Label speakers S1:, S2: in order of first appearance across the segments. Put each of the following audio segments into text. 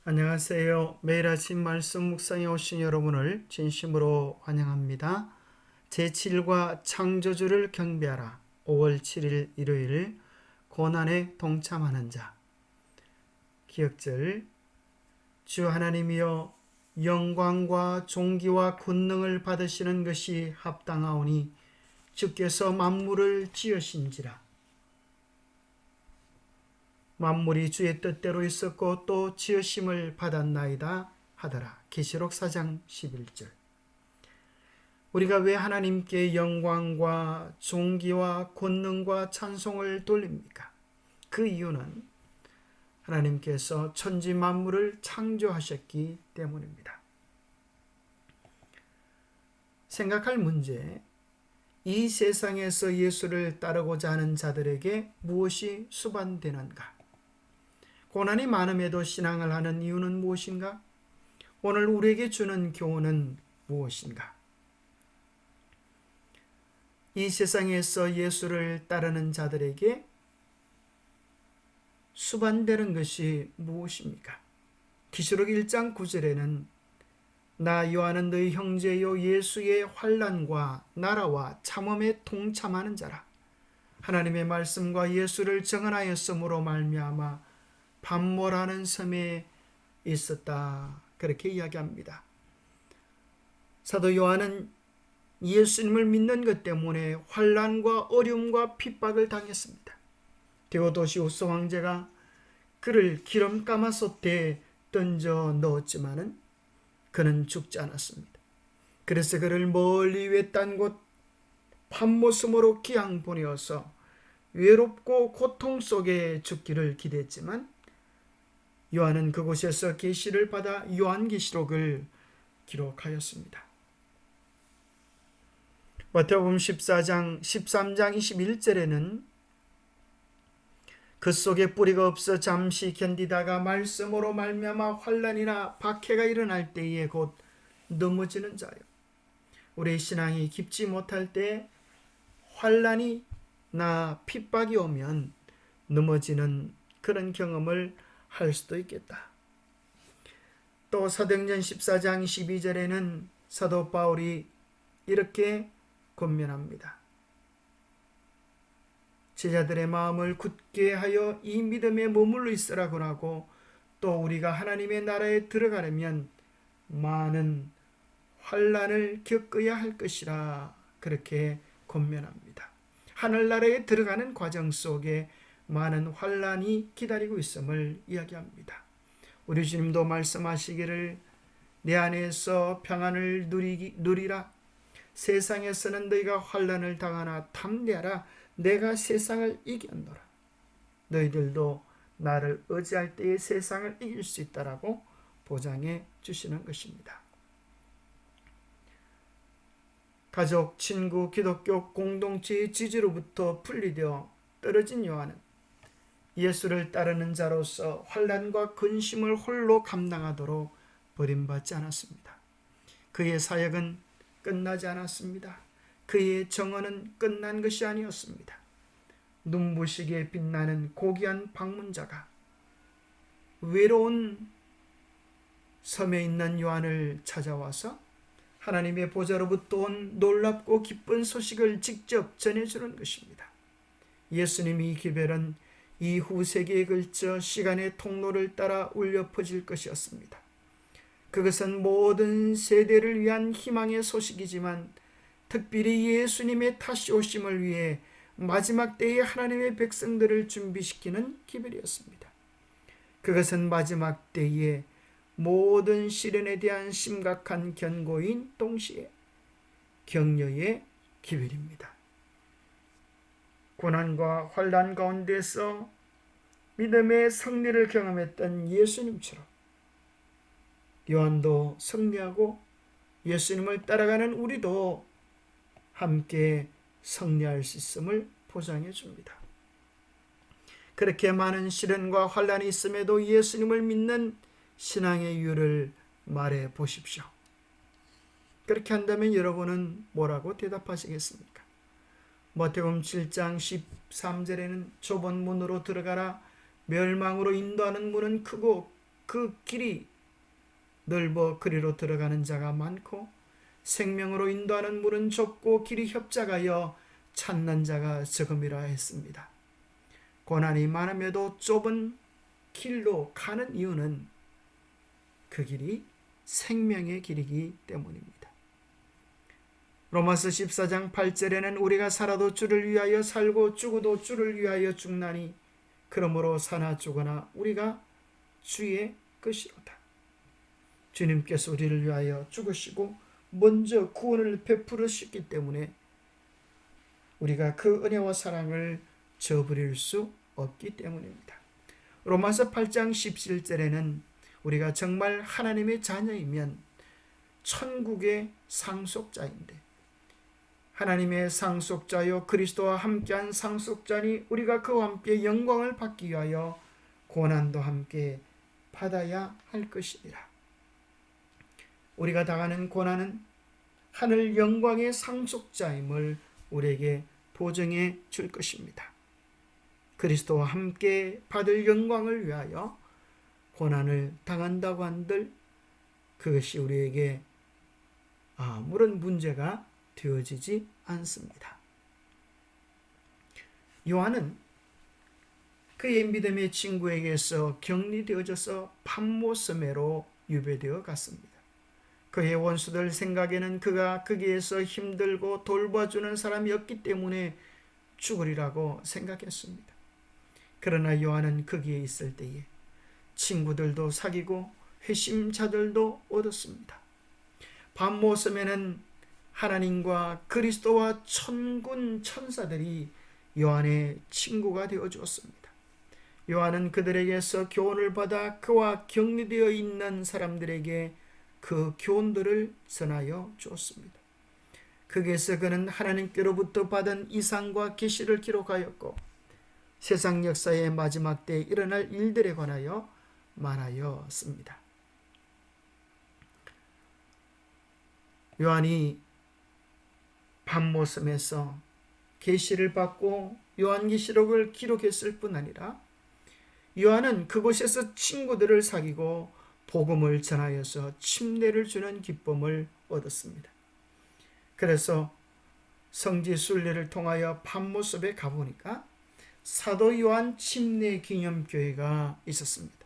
S1: 안녕하세요. 매일 아침 말씀 묵상에 오신 여러분을 진심으로 환영합니다. 제7과 창조주를 경배하라. 5월 7일 일요일 고난에 동참하는 자. 기억절. 주 하나님이여 영광과 존귀와 권능을 받으시는 것이 합당하오니 주께서 만물을 지으신지라. 만물이 주의 뜻대로 있었고 또 지으심을 받았나이다 하더라. 계시록 4장 11절. 우리가 왜 하나님께 영광과 존귀와 권능과 찬송을 돌립니까? 그 이유는 하나님께서 천지 만물을 창조하셨기 때문입니다. 생각할 문제, 이 세상에서 예수를 따르고자 하는 자들에게 무엇이 수반되는가? 고난이 많음에도 신앙을 하는 이유는 무엇인가? 오늘 우리에게 주는 교훈은 무엇인가? 이 세상에서 예수를 따르는 자들에게 수반되는 것이 무엇입니까? 계시록 1장 9절에는 나 요한은 너희 형제요 예수의 환난과 나라와 참음에 동참하는 자라. 하나님의 말씀과 예수를 증언하였으므로 말미암아 반모라는 섬에 있었다. 그렇게 이야기합니다. 사도 요한은 예수님을 믿는 것 때문에 환난과 어려움과 핍박을 당했습니다. 데오도시우스 황제가 그를 기름 가마솥에 던져 넣었지만은 그는 죽지 않았습니다. 그래서 그를 멀리 외딴 곳 판모섬으로 기양 보내어서 외롭고 고통 속에 죽기를 기대했지만 요한은 그곳에서 계시를 받아 요한계시록을 기록하였습니다. 마태복음 13장 21절에는 그 속에 뿌리가 없어 잠시 견디다가 말씀으로 말미암아 환난이나 박해가 일어날 때에 곧 넘어지는 자요. 우리의 신앙이 깊지 못할 때 환난이나 핍박이 오면 넘어지는 그런 경험을 할 수도 있겠다. 또 사도행전 14장 12절에는 사도 바울이 이렇게 권면합니다. 제자들의 마음을 굳게 하여 이 믿음에 머물러 있으라고 하고 또 우리가 하나님의 나라에 들어가려면 많은 환난을 겪어야 할 것이라 그렇게 권면합니다. 하늘나라에 들어가는 과정 속에 많은 환난이 기다리고 있음을 이야기합니다. 우리 주님도 말씀하시기를 내 안에서 평안을 누리라. 세상에서는 너희가 환난을 당하나 담대하라. 내가 세상을 이겼노라. 너희들도 나를 의지할 때에 세상을 이길 수 있다라고 보장해 주시는 것입니다. 가족, 친구, 기독교 공동체의 지지로부터 분리되어 떨어진 요한은 예수를 따르는 자로서 환난과 근심을 홀로 감당하도록 버림받지 않았습니다. 그의 사역은 끝나지 않았습니다. 그의 정언은 끝난 것이 아니었습니다. 눈부시게 빛나는 고귀한 방문자가 외로운 섬에 있는 요한을 찾아와서 하나님의 보좌로부터 온 놀랍고 기쁜 소식을 직접 전해주는 것입니다. 예수님의 기별은 이후 세계에 걸쳐 시간의 통로를 따라 울려 퍼질 것이었습니다. 그것은 모든 세대를 위한 희망의 소식이지만 특별히 예수님의 다시 오심을 위해 마지막 때에 하나님의 백성들을 준비시키는 기별이었습니다. 그것은 마지막 때에 모든 시련에 대한 심각한 경고인 동시에 격려의 기별입니다. 고난과 환난 가운데서 믿음의 승리를 경험했던 예수님처럼 요한도 승리하고 예수님을 따라가는 우리도 함께 승리할 수 있음을 보장해 줍니다. 그렇게 많은 시련과 환난이 있음에도 예수님을 믿는 신앙의 이유를 말해 보십시오. 그렇게 한다면 여러분은 뭐라고 대답하시겠습니까? 마태복음 7장 13절에는 좁은 문으로 들어가라. 멸망으로 인도하는 문은 크고 그 길이 넓어 그리로 들어가는 자가 많고 생명으로 인도하는 문은 좁고 길이 협착하여 찾는 자가 적음이라 했습니다. 고난이 많음에도 좁은 길로 가는 이유는 그 길이 생명의 길이기 때문입니다. 로마서 14장 8절에는 우리가 살아도 주를 위하여 살고 죽어도 주를 위하여 죽나니 그러므로 사나 죽으나 우리가 주의 것이로다. 주님께서 우리를 위하여 죽으시고 먼저 구원을 베풀으셨기 때문에 우리가 그 은혜와 사랑을 저버릴 수 없기 때문입니다. 로마서 8장 17절에는 우리가 정말 하나님의 자녀이면 천국의 상속자인데 하나님의 상속자요 그리스도와 함께한 상속자니 우리가 그와 함께 영광을 받기 위하여 고난도 함께 받아야 할 것이니라. 우리가 당하는 고난은 하늘 영광의 상속자임을 우리에게 보증해 줄 것입니다. 그리스도와 함께 받을 영광을 위하여 고난을 당한다고 한들 그것이 우리에게 아무런 문제가 되어지지 않습니다. 요한은 그의 믿음의 친구에게서 격리되어져서 patmos에로 유배되어 갔습니다. 그의 원수들 생각에는 그가 거기에서 힘들고 돌봐주는 사람이 없기 때문에 죽으리라고 생각했습니다. 그러나 요한은 거기에 있을 때에 친구들도 사귀고 회심자들도 얻었습니다. patmos에는 하나님과 그리스도와 천군 천사들이 요한의 친구가 되어 주었습니다. 요한은 그들에게서 교훈을 받아 그와 격리되어 있는 사람들에게 그 교훈들을 전하여 주었습니다. 거기에서 그는 하나님께로부터 받은 이상과 계시를 기록하였고 세상 역사의 마지막 때에 일어날 일들에 관하여 말하였습니다. 요한이 patmos에서 계시를 받고 요한계시록을 기록했을 뿐 아니라 요한은 그곳에서 친구들을 사귀고 복음을 전하여서 침례를 주는 기쁨을 얻었습니다. 그래서 성지 순례를 통하여 patmos에 가보니까 사도 요한 침례 기념교회가 있었습니다.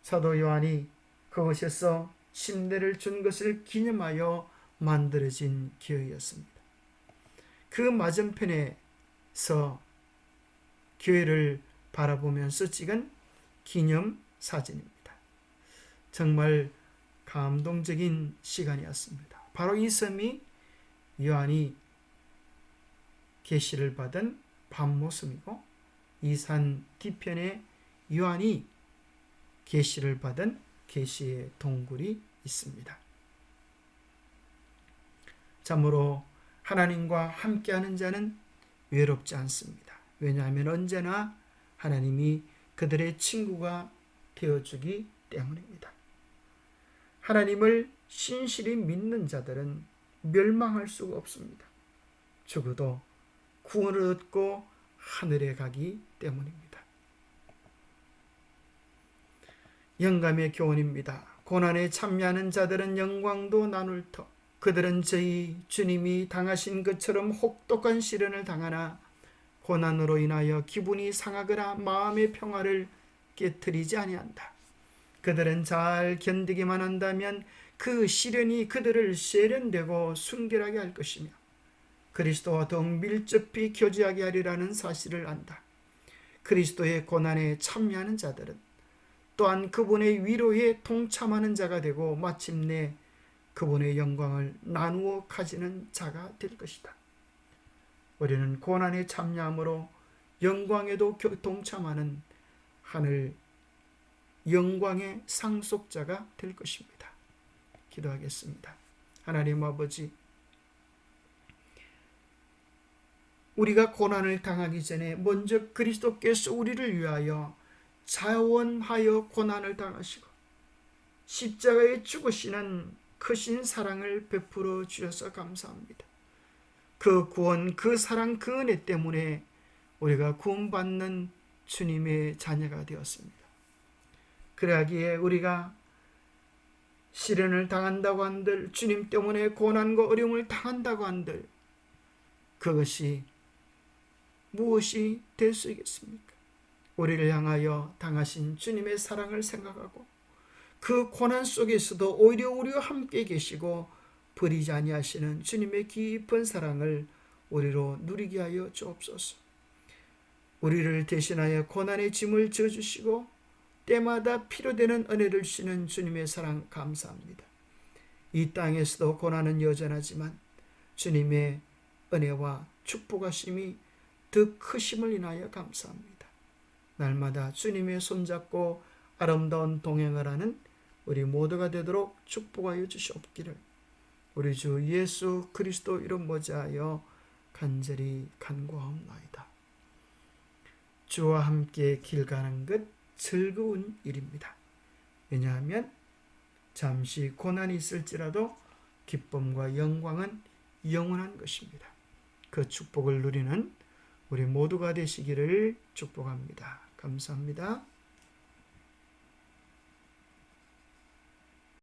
S1: 사도 요한이 그곳에서 침례를 준 것을 기념하여 만들어진 교회였습니다. 그 맞은편에서 교회를 바라보면서 찍은 기념사진입니다. 정말 감동적인 시간이었습니다. 바로 이 섬이 요한이 계시를 받은 patmos이고 이 산 뒤편에 요한이 계시를 받은 계시의 동굴이 있습니다. 참으로 하나님과 함께하는 자는 외롭지 않습니다. 왜냐하면 언제나 하나님이 그들의 친구가 되어주기 때문입니다. 하나님을 신실히 믿는 자들은 멸망할 수가 없습니다. 죽어도 구원을 얻고 하늘에 가기 때문입니다. 영감의 교훈입니다. 고난에 참여하는 자들은 영광도 나눌 터 그들은 저희 주님이 당하신 것처럼 혹독한 시련을 당하나 고난으로 인하여 기분이 상하거나 마음의 평화를 깨트리지 아니한다. 그들은 잘 견디기만 한다면 그 시련이 그들을 세련되고 순결하게 할 것이며 그리스도와 더욱 밀접히 교제하게 하리라는 사실을 안다. 그리스도의 고난에 참여하는 자들은 또한 그분의 위로에 동참하는 자가 되고 마침내 그분의 영광을 나누어 가지는 자가 될 것이다. 우리는 고난에 참여함으로 영광에도 동참하는 하늘 영광의 상속자가 될 것입니다. 기도하겠습니다. 하나님 아버지, 우리가 고난을 당하기 전에 먼저 그리스도께서 우리를 위하여 자원하여 고난을 당하시고 십자가에 죽으시는 크신 사랑을 베풀어 주셔서 감사합니다. 그 구원, 그 사랑, 그 은혜 때문에 우리가 구원받는 주님의 자녀가 되었습니다. 그러하기에 우리가 시련을 당한다고 한들, 주님 때문에 고난과 어려움을 당한다고 한들 그것이 무엇이 될 수 있겠습니까? 우리를 향하여 당하신 주님의 사랑을 생각하고 그 고난 속에서도 오히려 우리와 함께 계시고 버리지 아니하시는 주님의 깊은 사랑을 우리로 누리게 하여 주옵소서. 우리를 대신하여 고난의 짐을 져주시고 때마다 필요되는 은혜를 주시는 주님의 사랑 감사합니다. 이 땅에서도 고난은 여전하지만 주님의 은혜와 축복하심이 더 크심을 인하여 감사합니다. 날마다 주님의 손잡고 아름다운 동행을 하는 우리 모두가 되도록 축복하여 주시옵기를 우리 주 예수 그리스도 이름 모자하여 간절히 간구하옵나이다. 주와 함께 길 가는 것 즐거운 일입니다. 왜냐하면 잠시 고난이 있을지라도 기쁨과 영광은 영원한 것입니다. 그 축복을 누리는 우리 모두가 되시기를 축복합니다. 감사합니다.